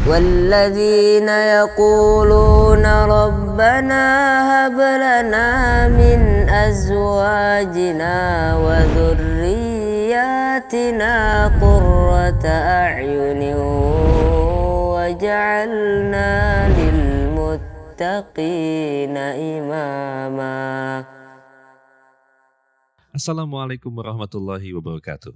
والذين يقولون ربنا هب لنا من أزواجنا وذرياتنا قرة أعين وجعلنا للمتقين إماما. Assalamualaikum warahmatullahi wabarakatuh.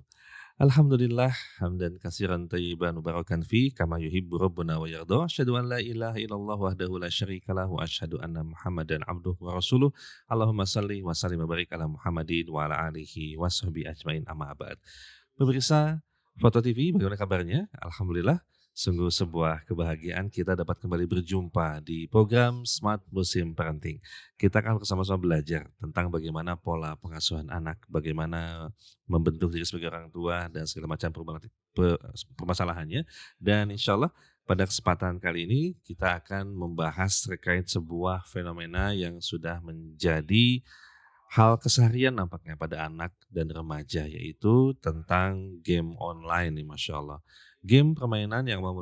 Alhamdulillah hamdan katsiran thayyiban mubarakan fi kama yuhibbu rabbuna wa yarda. Asyhadu an la ilaha illallah wahdahu la syarikalah wa asyhadu anna Muhammadan abduhu wa rasuluh. Allahumma shalli wa sallim wa barik ala Muhammadin wa ala alihi wa sahbihi ajmain amma ba'd. Pemirsa Foto TV, bagaimana kabarnya? Alhamdulillah, sungguh sebuah kebahagiaan kita dapat kembali berjumpa di program Smart Musim Parenting. Kita akan bersama-sama belajar tentang bagaimana pola pengasuhan anak, bagaimana membentuk diri sebagai orang tua dan segala macam permasalahannya. Dan insya Allah pada kesempatan kali ini kita akan membahas terkait sebuah fenomena yang sudah menjadi hal keseharian nampaknya pada anak dan remaja, yaitu tentang game online nih, Masya Allah. Game permainan yang awal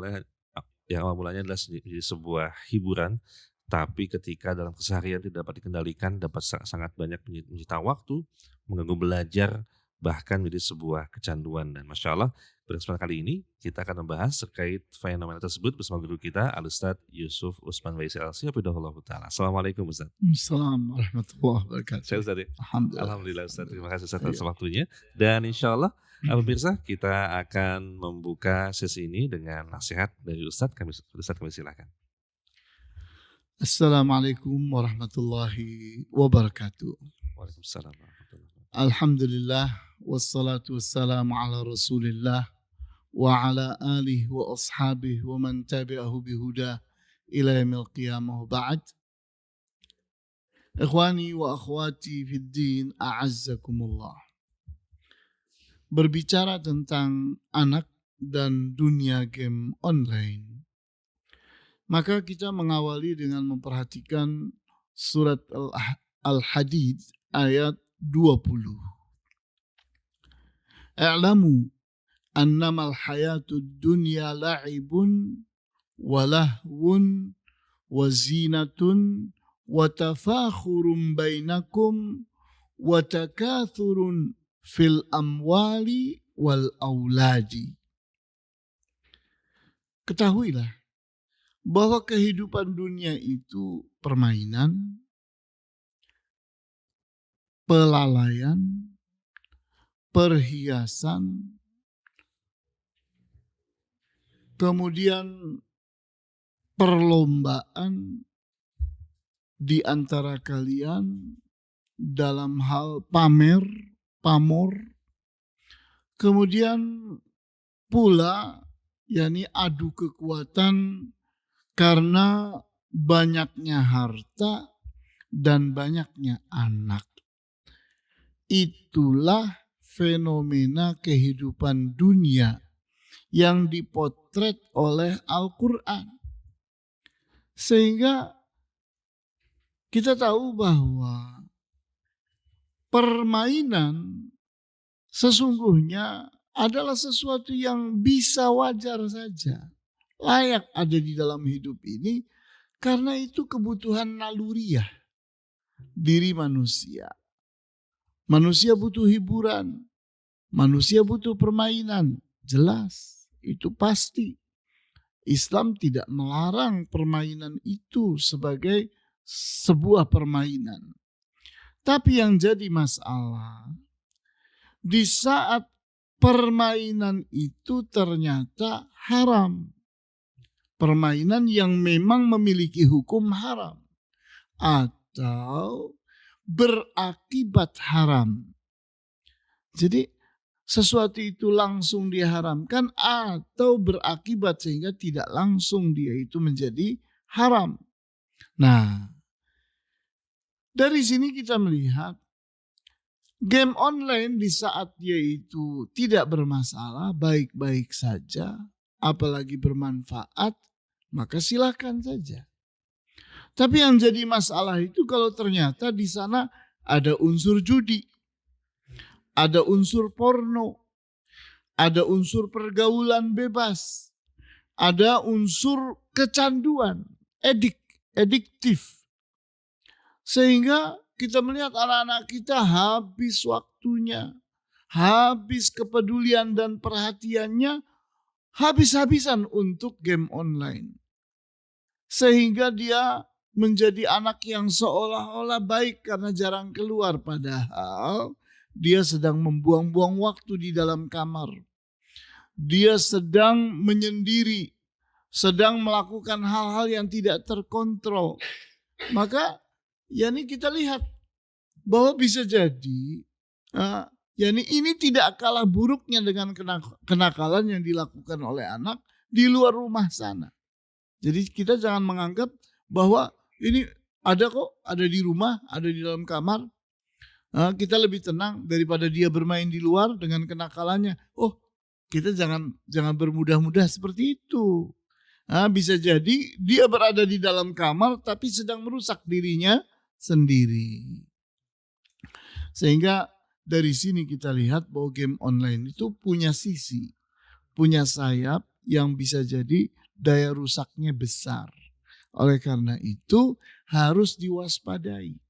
mulanya adalah sebuah hiburan, tapi ketika dalam keseharian tidak dapat dikendalikan, dapat sangat banyak menyita waktu, mengganggu belajar, bahkan menjadi sebuah kecanduan. Dan Masya Allah, pada kesempatan kali ini kita akan membahas terkait fenomena tersebut bersama guru kita, Al-Ustadz Yusuf Usman Waisi LC. Assalamualaikum Ustadz. Assalamualaikum warahmatullahi wabarakatuh. Saya Ustadz ya? Alhamdulillah Ustadz, terima kasih Ustadz atas waktunya. Dan insya Allah pemirsa, kita akan membuka sesi ini dengan nasihat dari Ustadz. Kami silakan. Assalamualaikum warahmatullahi wabarakatuh. Waalaikumsalam warahmatullahi wabarakatuh. Alhamdulillah wassalatu wassalamu ala Rasulillah wa ala alihi wa ashabihi wa man tabi'ahu bihuda ila yaumil qiyamah. Ba'd. Ikhwani wa akhwati fid din, a'azzakumullah. Berbicara tentang anak dan dunia game online, maka kita mengawali dengan memperhatikan surat Al-Hadid ayat 20. I'lamu annamal hayatud dunya la'ibun wa lahwun wa zinatun wa tafakhurun bainakum wa takathurun fil amwali wal auladi. Ketahuilah bahwa kehidupan dunia itu permainan, pelalaian, perhiasan, kemudian perlombaan di antara kalian dalam hal pamor, kemudian pula yakni adu kekuatan karena banyaknya harta dan banyaknya anak. Itulah fenomena kehidupan dunia yang dipotret oleh Al-Quran. Sehingga kita tahu bahwa permainan sesungguhnya adalah sesuatu yang bisa wajar saja, layak ada di dalam hidup ini, karena itu kebutuhan naluriah diri manusia. Manusia butuh hiburan, manusia butuh permainan, jelas, itu pasti. Islam tidak melarang permainan itu sebagai sebuah permainan. Tapi yang jadi masalah, di saat permainan itu ternyata haram, permainan yang memang memiliki hukum haram atau berakibat haram. Jadi sesuatu itu langsung diharamkan atau berakibat sehingga tidak langsung dia itu menjadi haram. Nah, dari sini kita melihat game online di saat dia itu tidak bermasalah, baik-baik saja, apalagi bermanfaat, maka silakan saja. Tapi yang jadi masalah itu kalau ternyata di sana ada unsur judi, ada unsur porno, ada unsur pergaulan bebas, ada unsur kecanduan, adiktif. Sehingga kita melihat anak-anak kita habis waktunya, habis kepedulian dan perhatiannya, habis-habisan untuk game online. Sehingga dia menjadi anak yang seolah-olah baik karena jarang keluar. Padahal dia sedang membuang-buang waktu di dalam kamar. Dia sedang menyendiri, sedang melakukan hal-hal yang tidak terkontrol. Maka yani kita lihat bahwa bisa jadi yani ini tidak kalah buruknya dengan kenakalan yang dilakukan oleh anak di luar rumah sana. Jadi kita jangan menganggap bahwa ini ada kok, ada di rumah, ada di dalam kamar. Kita lebih tenang daripada dia bermain di luar dengan kenakalannya. Oh, kita jangan bermudah-mudah seperti itu. Bisa jadi dia berada di dalam kamar tapi sedang merusak dirinya sendiri. Sehingga dari sini kita lihat bahwa game online itu punya sisi, punya sayap yang bisa jadi daya rusaknya besar. Oleh karena itu harus diwaspadai.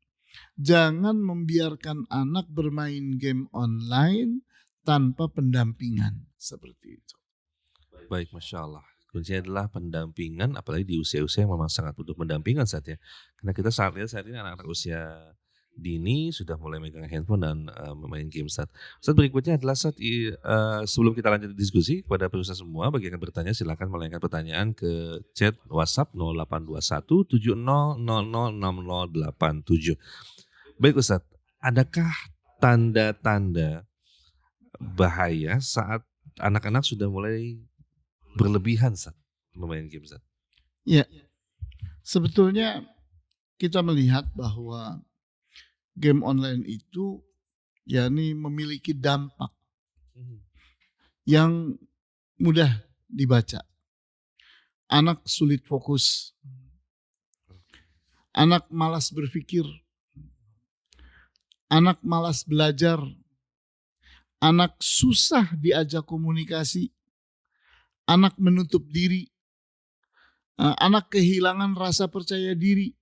Jangan membiarkan anak bermain game online tanpa pendampingan seperti itu. Baik, Masya Allah. Kuncinya adalah pendampingan, apalagi di usia-usia yang memang sangat butuh pendampingan saat ya. Karena kita saat ini anak-anak usia dini sudah mulai megang handphone dan memain game Ustaz. Ustaz, berikutnya adalah Ustaz, sebelum kita lanjut diskusi kepada pemirsa semua, bagi yang bertanya silakan melayangkan pertanyaan ke chat WhatsApp 0821 70006087. Baik Ustaz, adakah tanda-tanda bahaya saat anak-anak sudah mulai berlebihan Ustaz memain game Ustaz? Ya, sebetulnya kita melihat bahwa game online itu yakni memiliki dampak yang mudah dibaca. Anak sulit fokus, anak malas berpikir, anak malas belajar, anak susah diajak komunikasi, anak menutup diri, anak kehilangan rasa percaya diri.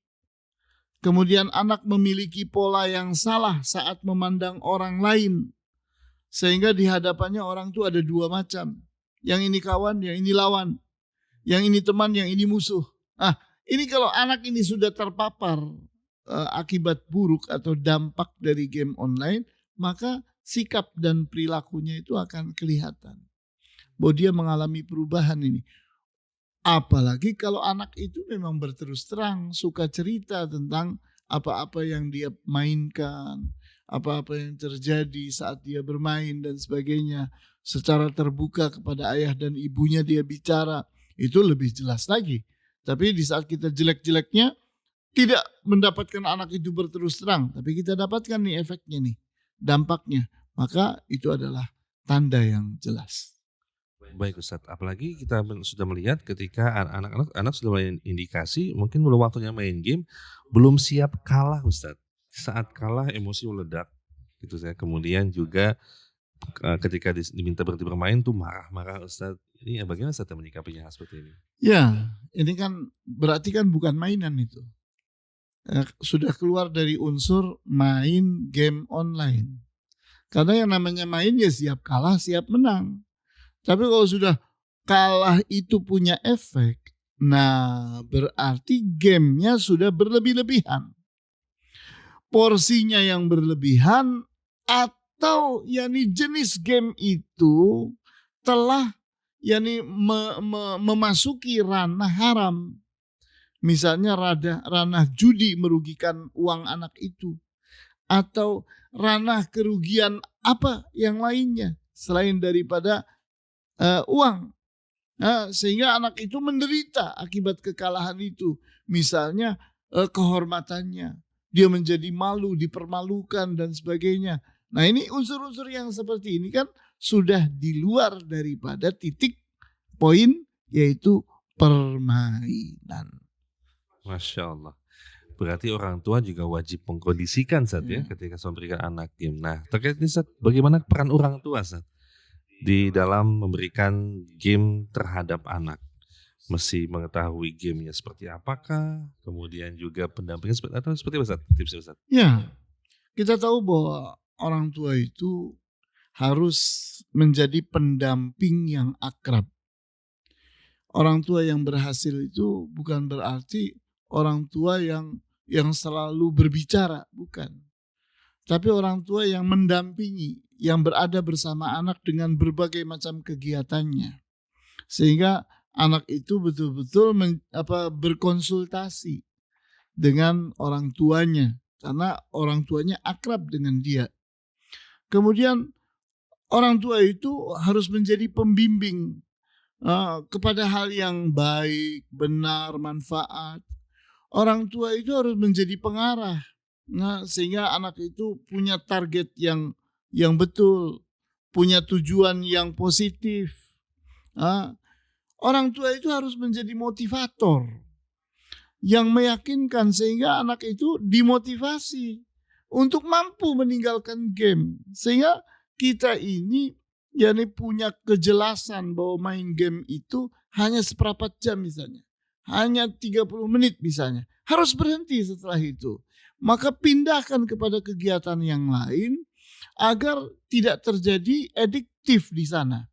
Kemudian anak memiliki pola yang salah saat memandang orang lain. Sehingga di hadapannya orang itu ada dua macam. Yang ini kawan, yang ini lawan. Yang ini teman, yang ini musuh. Ini kalau anak ini sudah terpapar akibat buruk atau dampak dari game online, maka sikap dan perilakunya itu akan kelihatan. Bahwa dia mengalami perubahan ini. Apalagi kalau anak itu memang berterus terang, suka cerita tentang apa-apa yang dia mainkan, apa-apa yang terjadi saat dia bermain dan sebagainya. Secara terbuka kepada ayah dan ibunya dia bicara, itu lebih jelas lagi. Tapi di saat kita jelek-jeleknya, tidak mendapatkan anak itu berterus terang. Tapi kita dapatkan nih efeknya nih, dampaknya. Maka itu adalah tanda yang jelas. Baik Ustaz, apalagi kita sudah melihat ketika anak-anak sudah mulai indikasi mungkin belum waktunya main game, belum siap kalah Ustaz. Saat kalah emosi meledak gitu saya. Kemudian juga ketika diminta berhenti bermain tuh marah-marah Ustaz. Ini bagaimana Ustaz menyikapinya seperti ini? Ya, ini kan berarti kan bukan mainan itu. Sudah keluar dari unsur main game online. Karena yang namanya main ya siap kalah, siap menang. Tapi kalau sudah kalah itu punya efek, nah berarti gamenya sudah berlebih-lebihan. Porsinya yang berlebihan atau yakni jenis game itu telah yakni memasuki ranah haram. Misalnya ranah judi merugikan uang anak itu. Atau ranah kerugian apa yang lainnya selain daripada uang. Sehingga anak itu menderita akibat kekalahan itu. Misalnya kehormatannya. Dia menjadi malu, dipermalukan dan sebagainya. Nah ini unsur-unsur yang seperti ini kan sudah di luar daripada titik poin yaitu permainan. Masya Allah. Berarti orang tua juga wajib mengkondisikan Ustaz ya ketika memberikan anak game. Nah terkait ini Ustaz, bagaimana peran orang tua Ustaz di dalam memberikan game terhadap anak? mesti mengetahui gamenya seperti apakah, kemudian juga pendampingan atau seperti apa Ustaz? Tipsnya Ustaz? Ya, kita tahu bahwa orang tua itu harus menjadi pendamping yang akrab. Orang tua yang berhasil itu bukan berarti orang tua yang selalu berbicara, bukan. Tapi orang tua yang mendampingi, yang berada bersama anak dengan berbagai macam kegiatannya. Sehingga anak itu betul-betul berkonsultasi dengan orang tuanya. Karena orang tuanya akrab dengan dia. Kemudian orang tua itu harus menjadi pembimbing kepada hal yang baik, benar, manfaat. Orang tua itu harus menjadi pengarah. Nah, sehingga anak itu punya target yang betul, punya tujuan yang positif. Orang tua itu harus menjadi motivator yang meyakinkan sehingga anak itu dimotivasi untuk mampu meninggalkan game. Sehingga kita ini punya kejelasan bahwa main game itu hanya seperempat jam misalnya. Hanya 30 menit misalnya. Harus berhenti setelah itu. Maka pindahkan kepada kegiatan yang lain agar tidak terjadi adiktif di sana.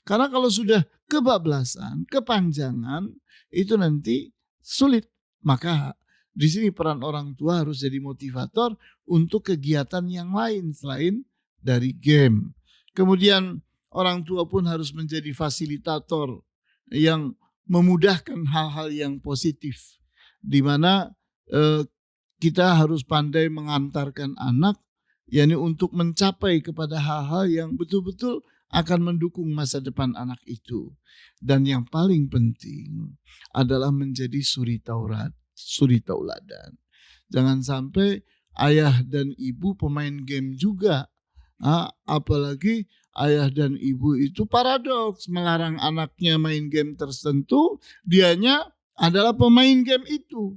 Karena kalau sudah kebablasan, kepanjangan, itu nanti sulit. Maka di sini peran orang tua harus jadi motivator untuk kegiatan yang lain selain dari game. Kemudian orang tua pun harus menjadi fasilitator yang memudahkan hal-hal yang positif. Di mana kita harus pandai mengantarkan anak untuk mencapai kepada hal-hal yang betul-betul akan mendukung masa depan anak itu. Dan yang paling penting adalah menjadi suri tauladan. Jangan sampai ayah dan ibu pemain game juga. Apalagi ayah dan ibu itu paradoks, melarang anaknya main game tertentu, dianya adalah pemain game itu.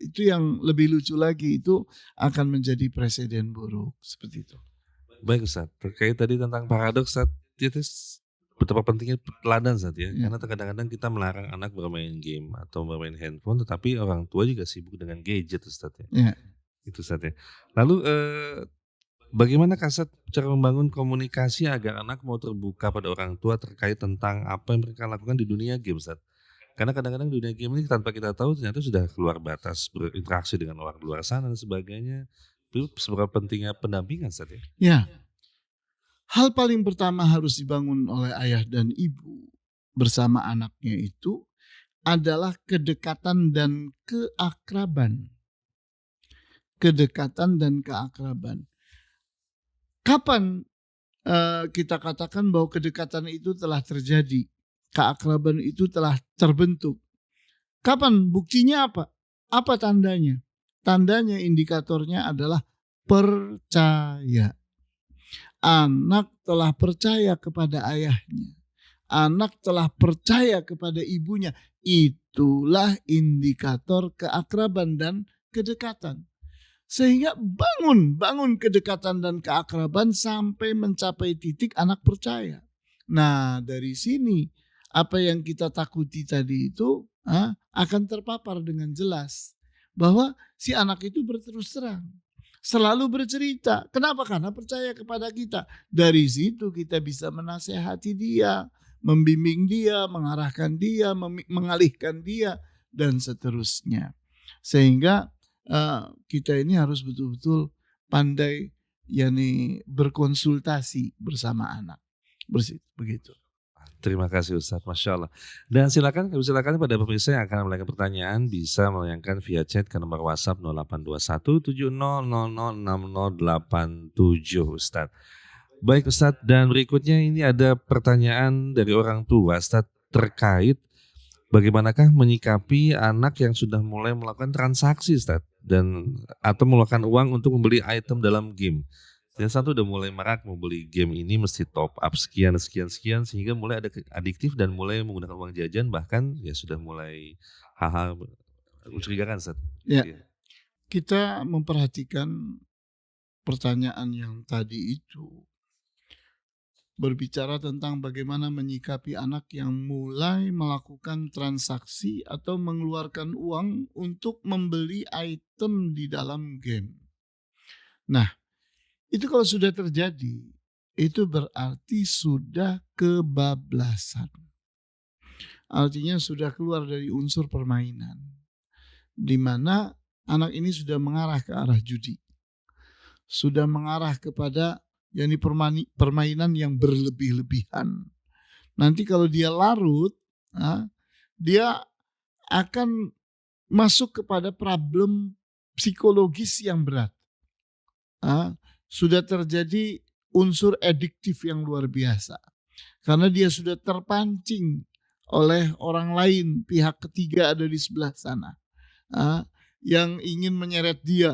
Itu yang lebih lucu lagi, itu akan menjadi presiden buruk seperti itu. Baik Ustaz, terkait tadi tentang paradoks Ustaz, itu betapa pentingnya teladan Ustaz ya. Karena kadang-kadang kita melarang anak bermain game atau bermain handphone, tetapi orang tua juga sibuk dengan gadget Ustaz ya. Itu Ustaz ya. Lalu bagaimana Ustaz cara membangun komunikasi agar anak mau terbuka pada orang tua terkait tentang apa yang mereka lakukan di dunia game Ustaz? Karena kadang-kadang dunia game ini tanpa kita tahu ternyata sudah keluar batas berinteraksi dengan orang luar sana dan sebagainya. Itu seberapa pentingnya pendampingan Ustaz ya? Ya. Hal paling pertama harus dibangun oleh ayah dan ibu bersama anaknya itu adalah kedekatan dan keakraban. Kedekatan dan keakraban. Kapan kita katakan bahwa kedekatan itu telah terjadi, keakraban itu telah terbentuk? Kapan? Buktinya apa? Apa tandanya? Tandanya, indikatornya adalah percaya. Anak telah percaya kepada ayahnya. Anak telah percaya kepada ibunya. Itulah indikator keakraban dan kedekatan. Sehingga bangun kedekatan dan keakraban sampai mencapai titik anak percaya. Nah, dari sini apa yang kita takuti tadi itu akan terpapar dengan jelas. Bahwa si anak itu berterus terang. Selalu bercerita. Kenapa? Karena percaya kepada kita. Dari situ kita bisa menasehati dia, membimbing dia, mengarahkan dia, mengalihkan dia, dan seterusnya. Sehingga kita ini harus betul-betul pandai berkonsultasi bersama anak. Begitu. Terima kasih Ustaz, Masya Allah. Dan silakan pada pemirsa yang akan memiliki pertanyaan bisa melayangkan via chat ke nomor WhatsApp 0821 70006087 Ustaz. Baik Ustaz, dan berikutnya ini ada pertanyaan dari orang tua Ustaz terkait bagaimanakah menyikapi anak yang sudah mulai melakukan transaksi Ustaz atau melakukan uang untuk membeli item dalam game. Yang satu udah mulai marak mau beli game ini mesti top up sekian sehingga mulai ada adiktif dan mulai menggunakan uang jajan, bahkan ya sudah mulai hal-hal mencurigakan Ustaz. Ya. Kita memperhatikan pertanyaan yang tadi itu. berbicara tentang bagaimana menyikapi anak yang mulai melakukan transaksi atau mengeluarkan uang untuk membeli item di dalam game. Nah, itu kalau sudah terjadi, itu berarti sudah kebablasan. Artinya sudah keluar dari unsur permainan, di mana anak ini sudah mengarah ke arah judi, sudah mengarah kepada permainan yang berlebih-lebihan. Nanti kalau dia larut, dia akan masuk kepada problem psikologis yang berat. Sudah terjadi unsur adiktif yang luar biasa. Karena dia sudah terpancing oleh orang lain, pihak ketiga ada di sebelah sana, yang ingin menyeret dia,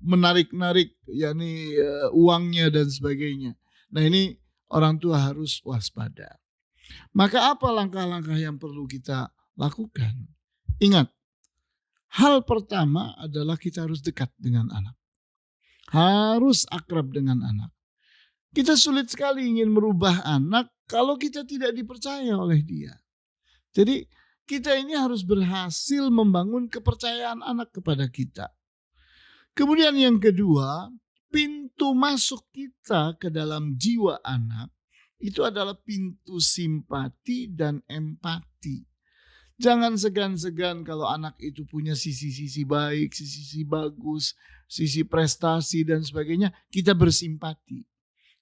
menarik-narik uangnya dan sebagainya. Nah, ini orang tua harus waspada. Maka apa langkah-langkah yang perlu kita lakukan? Ingat, hal pertama adalah kita harus dekat dengan anak. Harus akrab dengan anak. Kita sulit sekali ingin merubah anak kalau kita tidak dipercaya oleh dia. Jadi kita ini harus berhasil membangun kepercayaan anak kepada kita. Kemudian yang kedua, pintu masuk kita ke dalam jiwa anak itu adalah pintu simpati dan empati. Jangan segan-segan kalau anak itu punya sisi-sisi baik, sisi-sisi bagus, sisi prestasi dan sebagainya, kita bersimpati.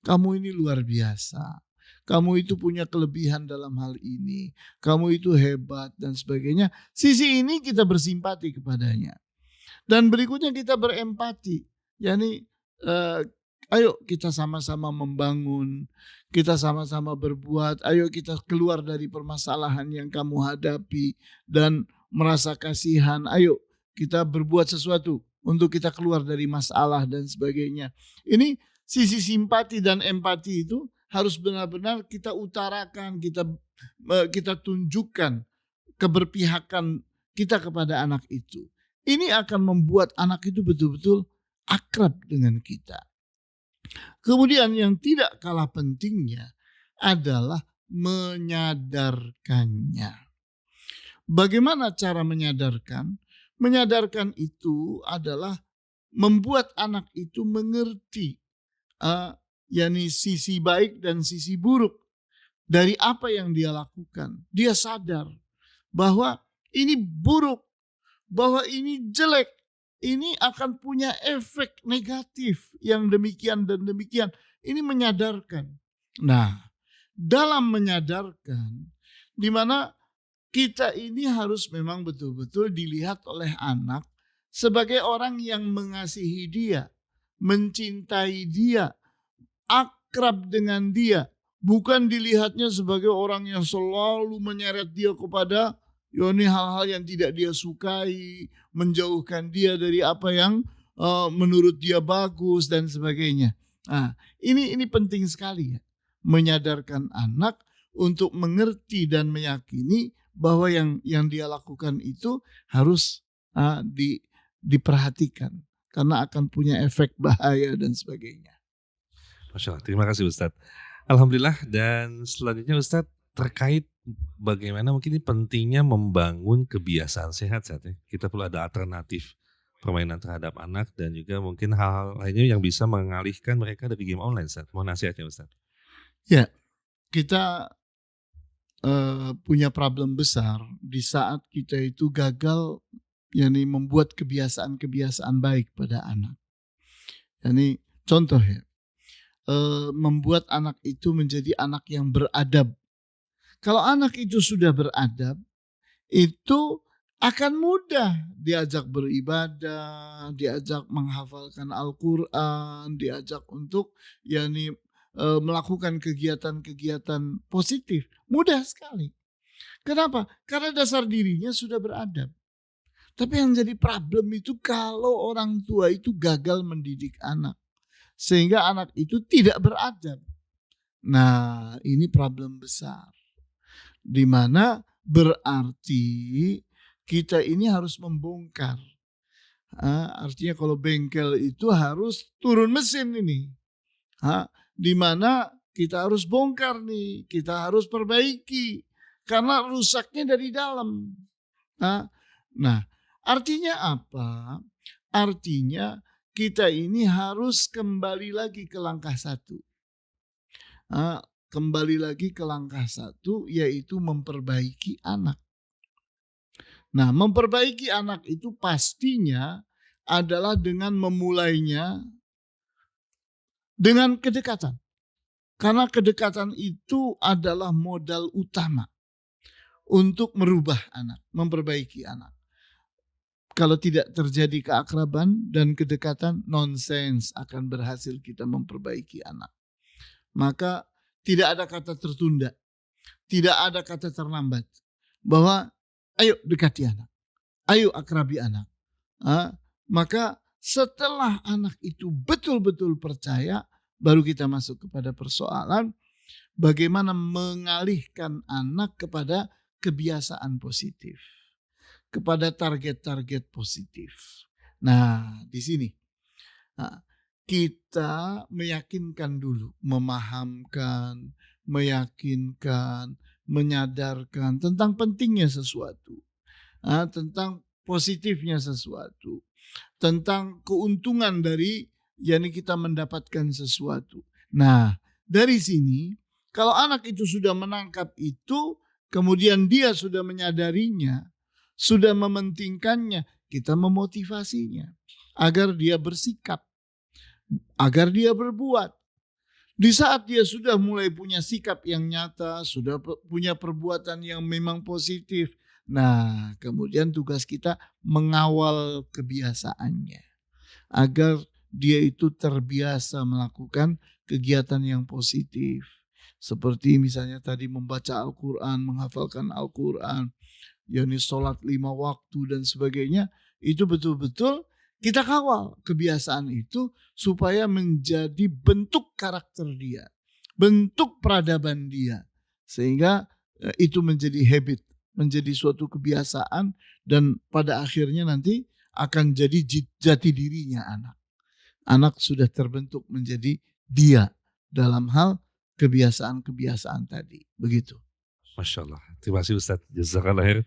Kamu ini luar biasa. Kamu itu punya kelebihan dalam hal ini. Kamu itu hebat dan sebagainya. Sisi ini kita bersimpati kepadanya. Dan berikutnya kita berempati. Ayo kita sama-sama membangun. Kita sama-sama berbuat. Ayo kita keluar dari permasalahan yang kamu hadapi. Dan merasa kasihan. Ayo kita berbuat sesuatu untuk kita keluar dari masalah dan sebagainya. Ini sisi simpati dan empati itu harus benar-benar kita utarakan. Kita tunjukkan keberpihakan kita kepada anak itu. Ini akan membuat anak itu betul-betul akrab dengan kita. Kemudian yang tidak kalah pentingnya adalah menyadarkannya. Bagaimana cara menyadarkan? Menyadarkan itu adalah membuat anak itu mengerti sisi baik dan sisi buruk dari apa yang dia lakukan. Dia sadar bahwa ini buruk, bahwa ini jelek, ini akan punya efek negatif yang demikian dan demikian. Ini menyadarkan. Nah, dalam menyadarkan, di mana kita ini harus memang betul-betul dilihat oleh anak sebagai orang yang mengasihi dia, mencintai dia, akrab dengan dia. Bukan dilihatnya sebagai orang yang selalu menyeret dia kepada hal-hal yang tidak dia sukai, menjauhkan dia dari apa yang menurut dia bagus dan sebagainya. Nah, ini penting sekali ya, menyadarkan anak untuk mengerti dan meyakini bahwa yang dia lakukan itu harus diperhatikan karena akan punya efek bahaya dan sebagainya. Masya Allah, terima kasih Ustadz. Alhamdulillah, dan selanjutnya Ustadz terkait bagaimana mungkin ini pentingnya membangun kebiasaan sehat ya. Kita perlu ada alternatif permainan terhadap anak dan juga mungkin hal-hal lainnya yang bisa mengalihkan mereka dari game online, Ustaz. Mohon nasihatnya, Ustaz. Ya, kita punya problem besar di saat kita itu gagal membuat kebiasaan-kebiasaan baik pada anak. Contoh ya, membuat anak itu menjadi anak yang beradab. Kalau anak itu sudah beradab, itu akan mudah diajak beribadah, diajak menghafalkan Al-Quran, diajak untuk melakukan kegiatan-kegiatan positif. Mudah sekali. Kenapa? Karena dasar dirinya sudah beradab. Tapi yang jadi problem itu kalau orang tua itu gagal mendidik anak. Sehingga anak itu tidak beradab. Nah, ini problem besar. Di mana berarti kita ini harus membongkar. Artinya kalau bengkel itu harus turun mesin ini. di mana kita harus bongkar nih, kita harus perbaiki karena rusaknya dari dalam. Nah, artinya apa? Artinya kita ini harus kembali lagi ke langkah satu. Kembali lagi ke langkah satu, yaitu memperbaiki anak. Nah, memperbaiki anak itu pastinya adalah dengan memulainya dengan kedekatan. Karena kedekatan itu adalah modal utama untuk merubah anak, memperbaiki anak. Kalau tidak terjadi keakraban dan kedekatan, nonsens akan berhasil kita memperbaiki anak. Maka tidak ada kata tertunda, tidak ada kata terlambat. Bahwa ayo dekati anak, ayo akrabi anak. Maka setelah anak itu betul-betul percaya, baru kita masuk kepada persoalan bagaimana mengalihkan anak kepada kebiasaan positif, kepada target-target positif. Nah, di sini kita meyakinkan dulu, memahamkan, meyakinkan, menyadarkan tentang pentingnya sesuatu, tentang positifnya sesuatu, tentang keuntungan dari kita mendapatkan sesuatu. Nah, dari sini kalau anak itu sudah menangkap itu, kemudian dia sudah menyadarinya, sudah mementingkannya, kita memotivasinya agar dia bersikap, agar dia berbuat. Di saat dia sudah mulai punya sikap yang nyata, sudah punya perbuatan yang memang positif, nah kemudian tugas kita mengawal kebiasaannya agar dia itu terbiasa melakukan kegiatan yang positif. Seperti misalnya tadi membaca Al-Quran, menghafalkan Al-Quran, sholat 5 waktu dan sebagainya. Itu betul-betul kita kawal kebiasaan itu supaya menjadi bentuk karakter dia, bentuk peradaban dia. Sehingga itu menjadi habit, menjadi suatu kebiasaan, dan pada akhirnya nanti akan jadi jati dirinya anak. Anak sudah terbentuk menjadi dia dalam hal kebiasaan-kebiasaan tadi. Begitu. Masya Allah. Terima kasih Ustadz. Jazakallah khair.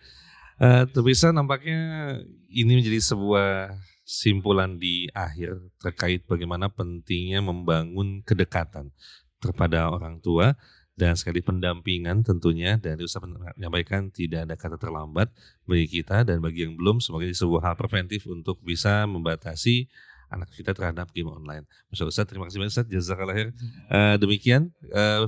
Pemirsa, nampaknya ini menjadi sebuah simpulan di akhir terkait bagaimana pentingnya membangun kedekatan kepada orang tua dan sekali pendampingan tentunya. Dan Ustadz menyampaikan tidak ada kata terlambat bagi kita, dan bagi yang belum, semoga ini sebuah hal preventif untuk bisa membatasi anak kita terhadap game online. Masya Ustadz, terima kasih banyak Ustadz. Jazakallah khair. Demikian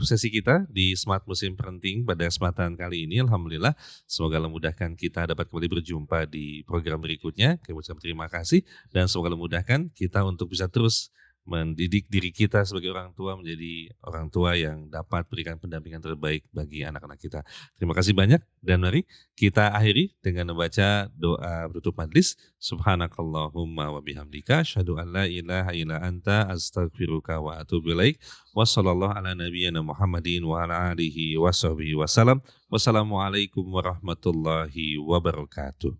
sesi kita di Smart Muslim Parenting pada kesempatan kali ini. Alhamdulillah, semoga Allah mudahkan kita dapat kembali berjumpa di program berikutnya. Kami ucapkan terima kasih, dan semoga Allah mudahkan kita untuk bisa terus mendidik diri kita sebagai orang tua menjadi orang tua yang dapat berikan pendampingan terbaik bagi anak-anak kita. Terima kasih banyak, dan mari kita akhiri dengan membaca doa penutup majlis. Subhanakallahumma wa bihamdika asyhadu an la ilaha illa anta astaghfiruka wa atubu ilaik. Wassallallahu ala nabiyyina Muhammadin wa ala alihi wa sahbihi wasallam. Wassalamualaikum warahmatullahi wabarakatuh.